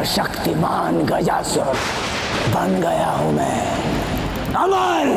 सर्वशक्तिमान गजासुर बन गया हूं मैं। अमर!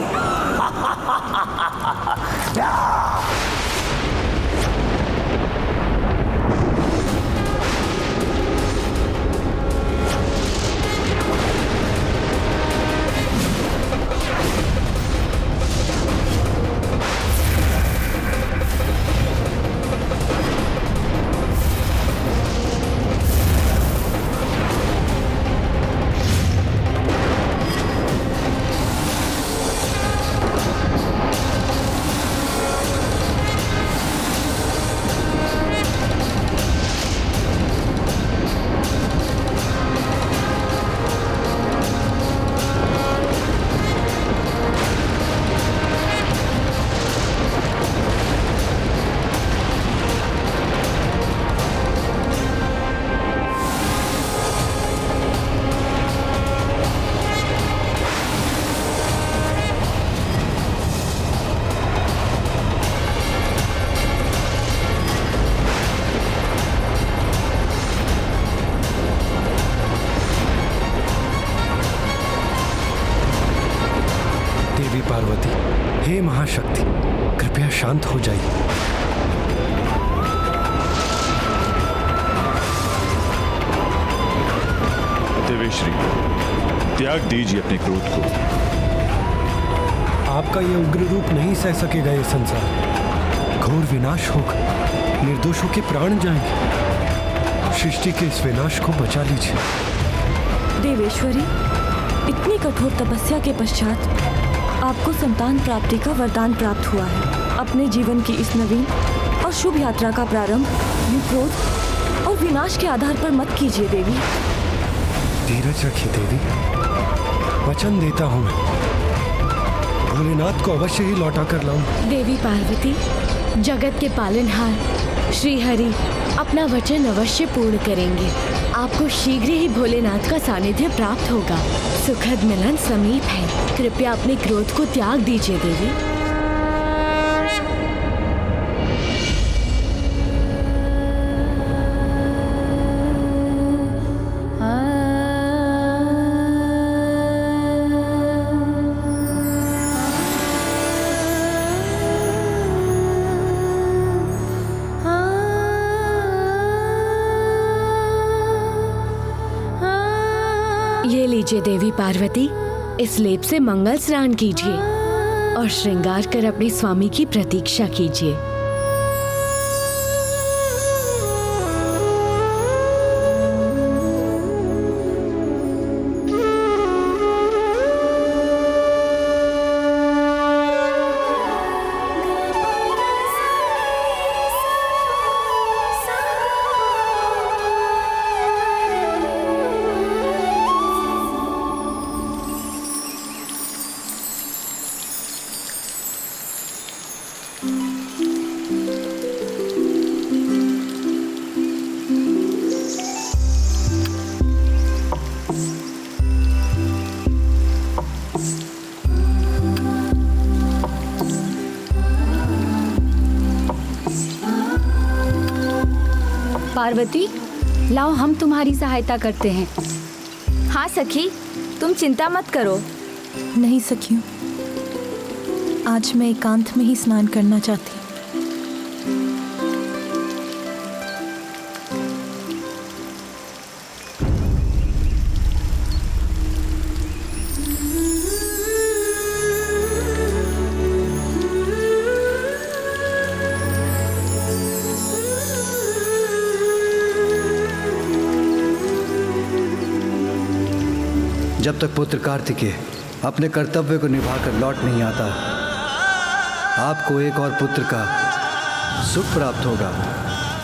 पार्वती, हे महाशक्ति, कृपया शांत हो जाइए। देवेश्री, त्याग दीजिए अपने क्रोध को। आपका ये उग्र रूप नहीं सह सकेगा ये संसार। घोर विनाश होगा, निर्दोषों के प्राण जाएंगे। सृष्टि के इस विनाश को बचा लीजिए। देवेश्वरी, इतनी कठोर तपस्या के पश्चात आपको संतान प्राप्ति का वरदान प्राप्त हुआ है। अपने जीवन की इस नवीन और शुभ यात्रा का प्रारंभ यूं क्रोध और विनाश के आधार पर मत कीजिए देवी। धीरज रखिए देवी, वचन देता हूँ मैं भोलेनाथ को अवश्य ही लौटा कर लाऊं। देवी पार्वती, जगत के पालनहार श्री हरि अपना वचन अवश्य पूर्ण करेंगे। आपको शीघ्र ही भोलेनाथ का सानिध्य प्राप्त होगा। सुखद मिलन समीप है। कृपया अपने क्रोध को त्याग दीजिए देवी। ये लीजिए देवी पार्वती, इस लेप से मंगल स्नान कीजिए और श्रृंगार कर अपने स्वामी की प्रतीक्षा कीजिए। पार्वती, लाओ हम तुम्हारी सहायता करते हैं। हाँ सखी, तुम चिंता मत करो। नहीं सखियों, आज मैं एकांत में ही स्नान करना चाहती हूँ। जब तक पुत्र कार्तिकेय अपने कर्तव्य को निभाकर लौट नहीं आता, आपको एक और पुत्र का सुख प्राप्त होगा।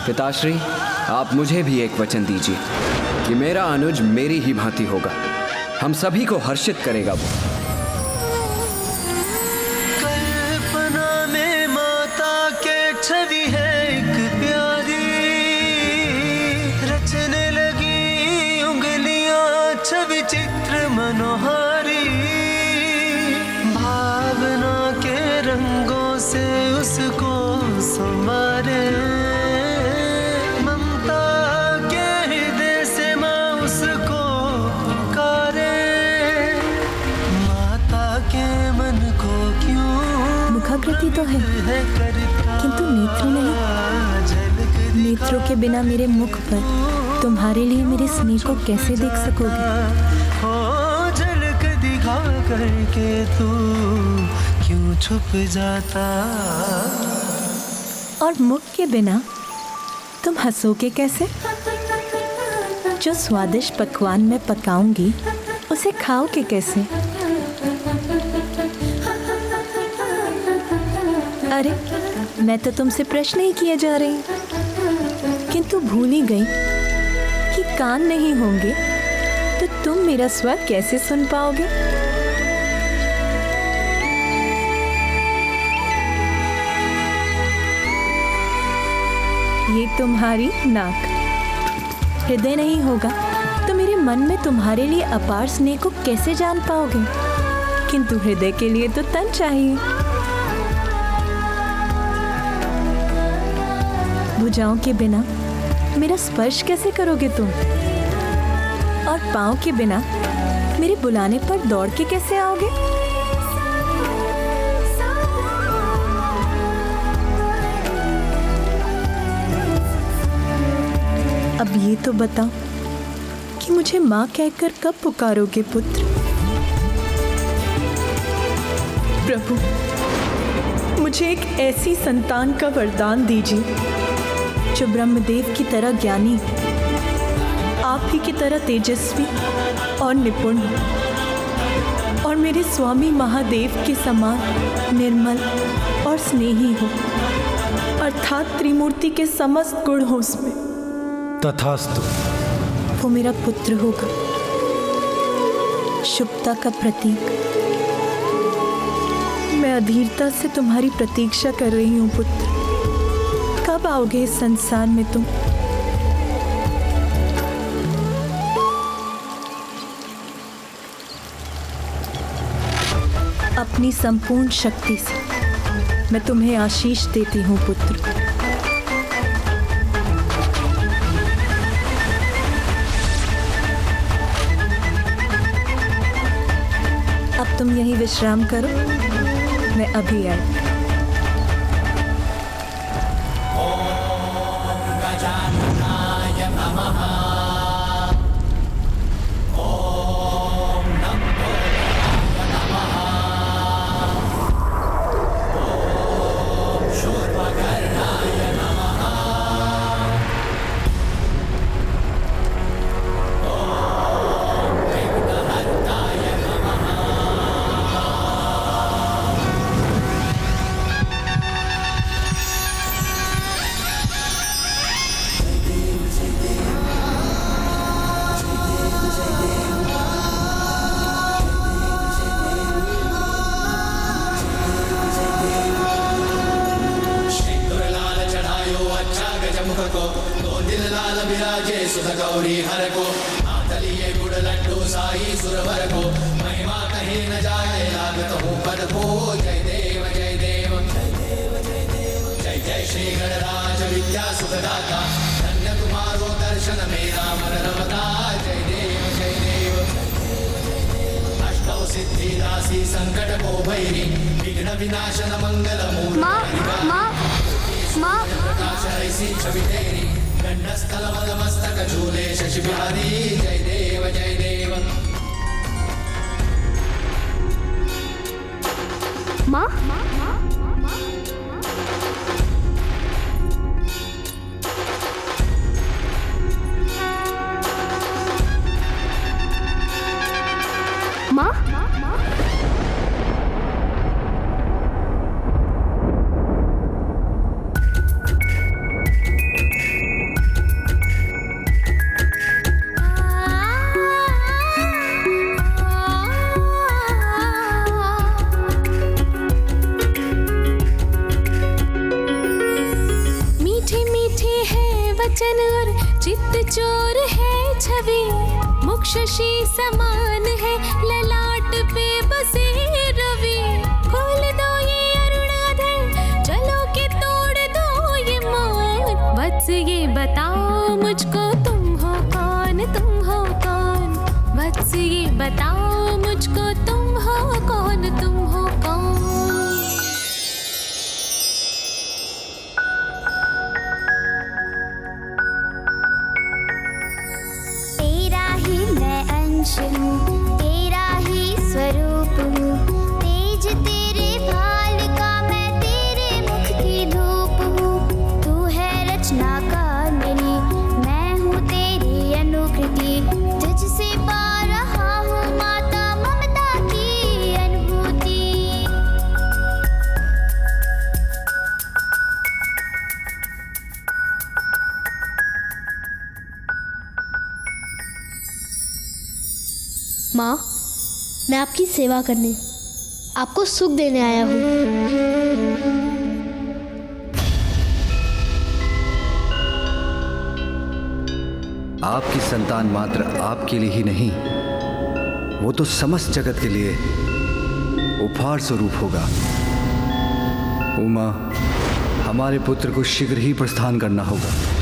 पिताश्री, आप मुझे भी एक वचन दीजिए कि मेरा अनुज मेरी ही भांति होगा। हम सभी को हर्षित करेगा वो। कल्पना में माता के छवि है एक प्यारी, रचने लगी उंगलियां छवि चित्र मनोहारी। भावना के रंगों से उसको संवारे, ममता के हृदय से माँ उसको आकृति तो है, किंतु नेत्र नहीं। नेत्रों के बिना मेरे मुख पर तुम्हारे लिए मेरे स्नेह को कैसे देख सकोगे? हो झलक दिखा करके तू क्यों छुप जाता? और मुख के बिना तुम हंसोगे कैसे? जो स्वादिष्ट पकवान मैं पकाऊंगी उसे खाओगे कैसे? अरे मैं तो तुमसे प्रश्न ही किए जा रही, किंतु भूल ही गई कि कान नहीं होंगे तो तुम मेरा स्वर कैसे सुन पाओगे? ये तुम्हारी नाक, हृदय नहीं होगा तो मेरे मन में तुम्हारे लिए अपार स्नेह को कैसे जान पाओगे? किंतु हृदय के लिए तो तन चाहिए। भुजाओं के बिना मेरा स्पर्श कैसे करोगे तुम? और पाँव के बिना मेरे बुलाने पर दौड़ के कैसे आओगे? अब ये तो बताओ कि मुझे माँ कहकर कब पुकारोगे पुत्र? प्रभु, मुझे एक ऐसी संतान का वरदान दीजिए जो ब्रह्मदेव की तरह ज्ञानी, आप ही की तरह तेजस्वी और निपुण हो, और मेरे स्वामी महादेव के समान निर्मल और स्नेही हो, अर्थात त्रिमूर्ति के समस्त गुण हो उसमें। तथास्तु। वो मेरा पुत्र होगा, शुभता का प्रतीक। मैं अधीरता से तुम्हारी प्रतीक्षा कर रही हूँ पुत्र। कब आओगे इस संसार में तुम? अपनी संपूर्ण शक्ति से मैं तुम्हें आशीष देती हूँ पुत्र। अब तुम यहीं विश्राम करो, मैं अभी आई। गौरी हर को आतलिए गुड़ लड्डू साई सुरवर को महिमा कहीं न जाए लागत हूँ पद को। जय देव जय देव जय देव जय देव जय जय श्री गणराज विद्या सुखदाता, धन्य तुम्हारो दर्शन मेरा मन रमता। जय देव जय देव जय देव अष्टौ सिद्धि दासी संकट को भैरी, विघ्न विनाशन मंगल मूल प्रकाश ऐसी छवि तेरी, गंडस्थल मस्तक झूले शशि बिहारी। जय देव जय देव। माँ माँ चित्त चोर है छवि, मुख शशि समान है ललाट पे बसे रवि। खोल दो ये अरुणाधर, चलो के तोड़ दो ये मौन। वत्स ये बताओ मुझको तुम हो कौन, तुम हो कौन। वत्स ये बताओ मुझको तुम हो कौन, तुम हो कौन। अंश हूँ, तेरा ही स्वरूप हूँ। तेज तेरे भाल का मैं तेरे मुख की धूप हूँ। तू है रचनाकार मेरी, मैं हूँ तेरी अनुकृति। तुझसे पा रहा हूँ माता ममता की अनुभूति। माँ, मैं आपकी सेवा करने, आपको सुख देने आया हूँ। आपकी संतान मात्र आपके लिए ही नहीं, वो तो समस्त जगत के लिए उपहार स्वरूप होगा। उमा, हमारे पुत्र को शीघ्र ही प्रस्थान करना होगा।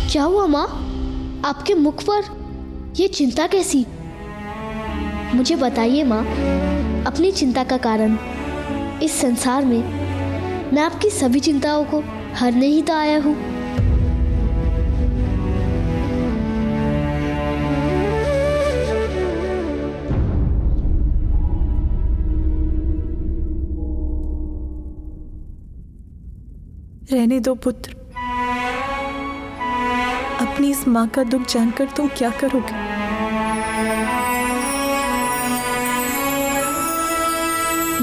क्या हुआ माँ? आपके मुख पर ये चिंता कैसी? मुझे बताइए माँ, अपनी चिंता का कारण। इस संसार में मैं आपकी सभी चिंताओं को हरने ही तो आया हूँ। रहने दो पुत्र, अपनी इस माँ का दुख जानकर तुम क्या करोगे?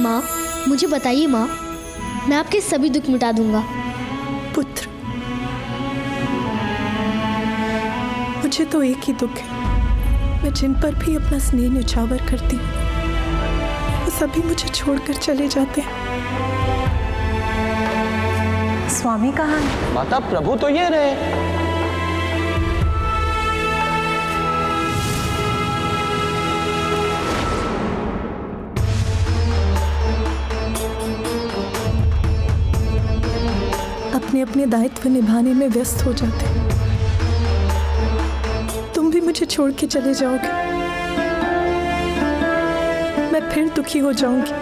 माँ, मुझे बताइए माँ, मैं आपके सभी दुख मिटा दूंगा। पुत्र, मुझे तो एक ही दुख है। मैं जिन पर भी अपना स्नेह न्यौछावर करती हूँ, वो सभी मुझे छोड़कर चले जाते हैं। स्वामी कहाँ है? माता, प्रभु तो ये रहे। अपने अपने दायित्व निभाने में व्यस्त हो जाते। तुम भी मुझे छोड़ के चले जाओगे, मैं फिर दुखी हो जाऊंगी।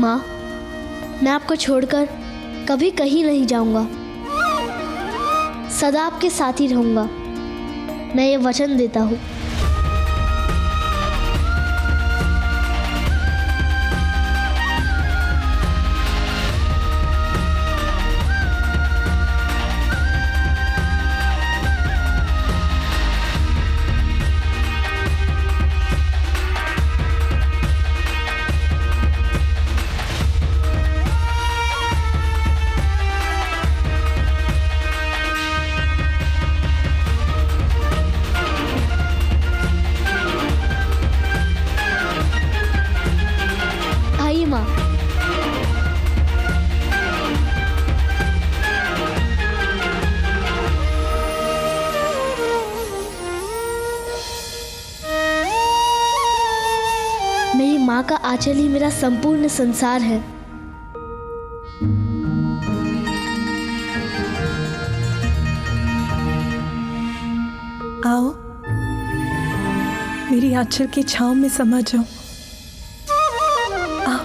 माँ, मैं आपको छोड़कर कभी कहीं नहीं जाऊंगा, सदा आपके साथ ही रहूंगा। मैं ये वचन देता हूँ। मेरी माँ का आंचल ही मेरा संपूर्ण संसार है। आओ, मेरी आंचल की छांव में समा जाओ। आओ।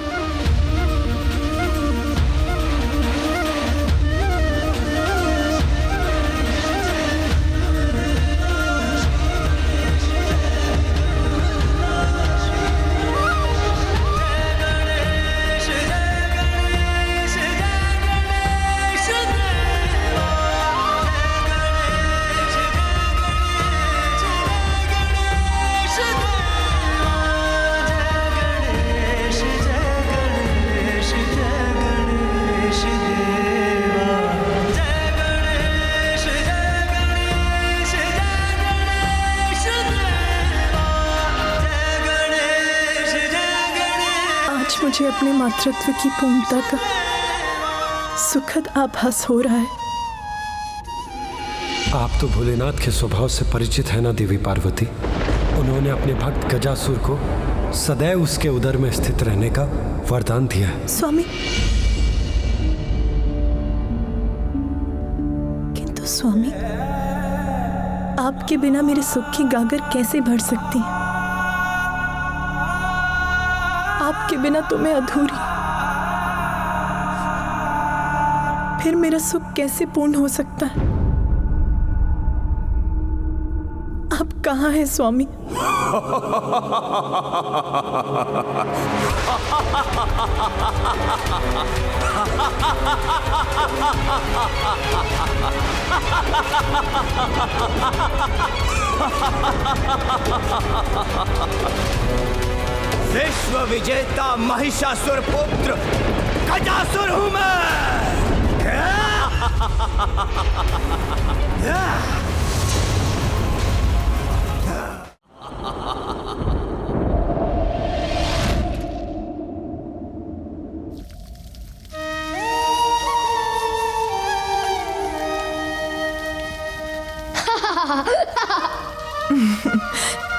मुझे अपने मातृत्व की पूर्णता का सुखद आभास हो रहा है। आप तो भोलेनाथ के स्वभाव से परिचित है ना देवी पार्वती। उन्होंने अपने भक्त गजासुर को सदैव उसके उदर में स्थित रहने का वरदान दिया है। स्वामी, स्वामी, आपके बिना मेरे सुख की गागर कैसे भर सकती? आपके बिना तो मैं अधूरी, फिर मेरा सुख कैसे पूर्ण हो सकता है? आप कहाँ हैं स्वामी? विश्व विजेता महिषासुर पुत्र गजासुर हूं मैं।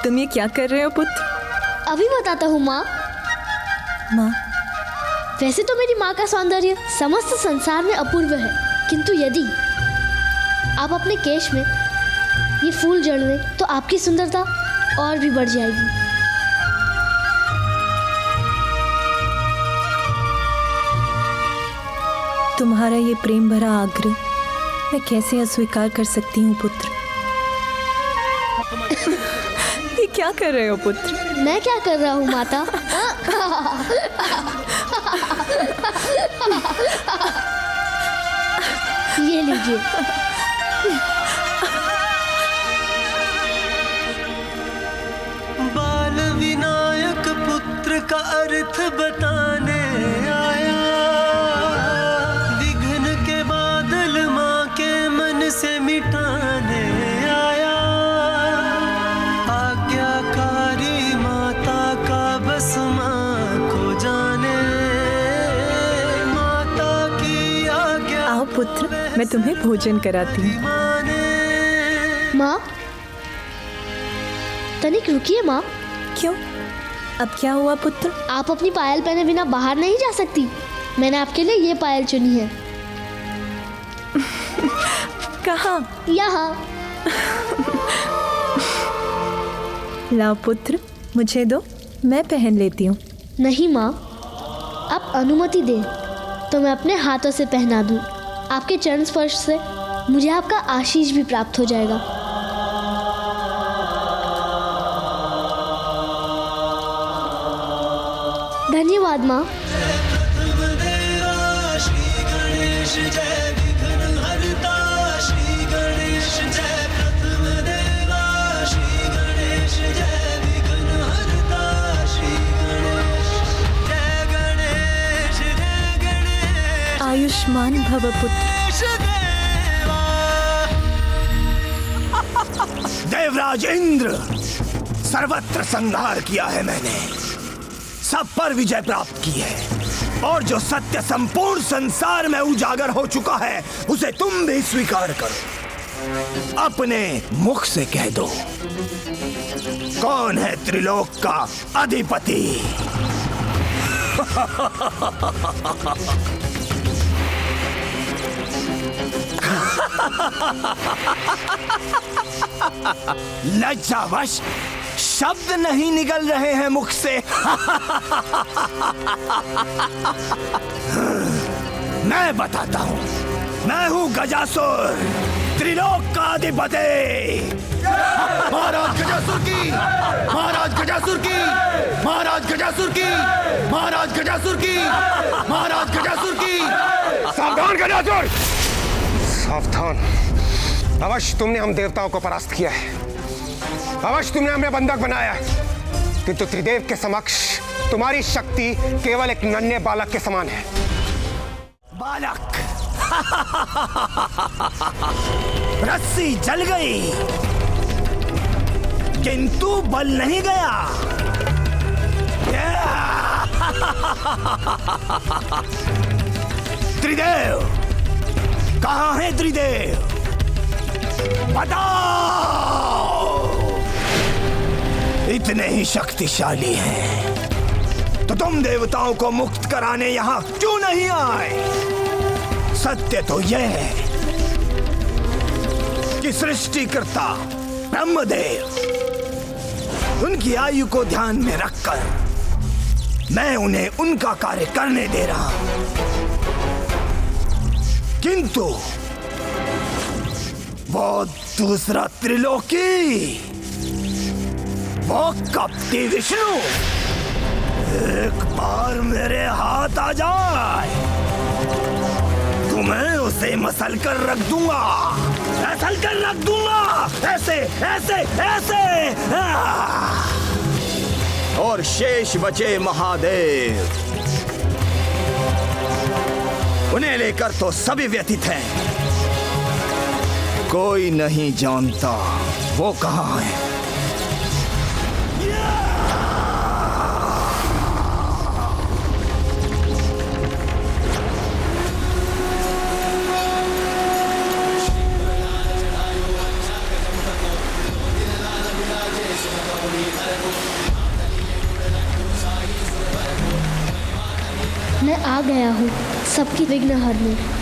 तुम ये क्या कर रहे हो पुत्र? अभी बताता हूँ माँ। माँ, वैसे तो मेरी माँ का सौंदर्य समस्त संसार में अपूर्व है, किंतु यदि आप अपने केश में ये फूल जड़ लें तो आपकी सुंदरता और भी बढ़ जाएगी। तुम्हारा ये प्रेम भरा आग्रह मैं कैसे अस्वीकार कर सकती हूँ पुत्र? ये क्या कर रहे हो पुत्र? मैं क्या कर रहा हूँ माता? ये लीजिए। बाल विनायक पुत्र का अर्थ बताने आया, विघ्न के बादल माँ के मन से मिटाने आया, आज्ञाकारी माता का बस माँ को जाने, माता की आज्ञा। आओ पुत्र, मैं तुम्हें भोजन कराती हूँ। माँ, तनिक रुकिए माँ। क्यों? अब क्या हुआ पुत्र? आप अपनी पायल पहने बिना बाहर नहीं जा सकती। मैंने आपके लिए ये पायल चुनी है। कहाँ? यहाँ। लाओ पुत्र, मुझे दो, मैं पहन लेती हूँ। नहीं माँ, आप अनुमति दें तो मैं अपने हाथों से पहना दूँ। आपके चरण स्पर्श से मुझे आपका आशीष भी प्राप्त हो जाएगा। धन्यवाद माँ। आयुष्मान भव पुत्र। देवराज इंद्र, सर्वत्र संहार किया है मैंने, सब पर विजय प्राप्त की है, और जो सत्य संपूर्ण संसार में उजागर हो चुका है उसे तुम भी स्वीकार करो। अपने मुख से कह दो, कौन है त्रिलोक का अधिपति? लज्जावश शब्द नहीं निकल रहे हैं मुख से। मैं बताता हूं, मैं हूं गजासुर, त्रिलोक का अधिपति। महाराज गजासुर की, महाराज गजासुर की, महाराज गजासुर की, महाराज गजासुर की, महाराज गजासुर की। सावधान गजासुर, सावधान। अवश्य तुमने हम देवताओं को परास्त किया है, अवश्य तुमने हमें बंधक बनाया है, किंतु त्रिदेव के समक्ष तुम्हारी शक्ति केवल एक नन्हे बालक के समान है। बालक? रस्सी जल गई किंतु बल नहीं गया। त्रिदेव कहाँ है? त्रिदेव बताओ। इतने ही शक्तिशाली हैं तो तुम देवताओं को मुक्त कराने यहाँ क्यों नहीं आए? सत्य तो यह है क्योंकि सृष्टिकर्ता ब्रह्मदेव उनकी आयु को ध्यान में रखकर मैं उन्हें उनका कार्य करने दे रहा हूं। किंतु वो दूसरा त्रिलोकी, वो कपटी विष्णु एक बार मेरे हाथ आ जाए तो मैं उसे मसल कर रख दूंगा, मसल कर रख दूंगा, ऐसे ऐसे ऐसे। और शेष बचे महादेव, उन्हें लेकर तो सभी व्यथित हैं। कोई नहीं जानता वो कहाँ है। मैं आ गया हूँ सबकी विघ्न हरने।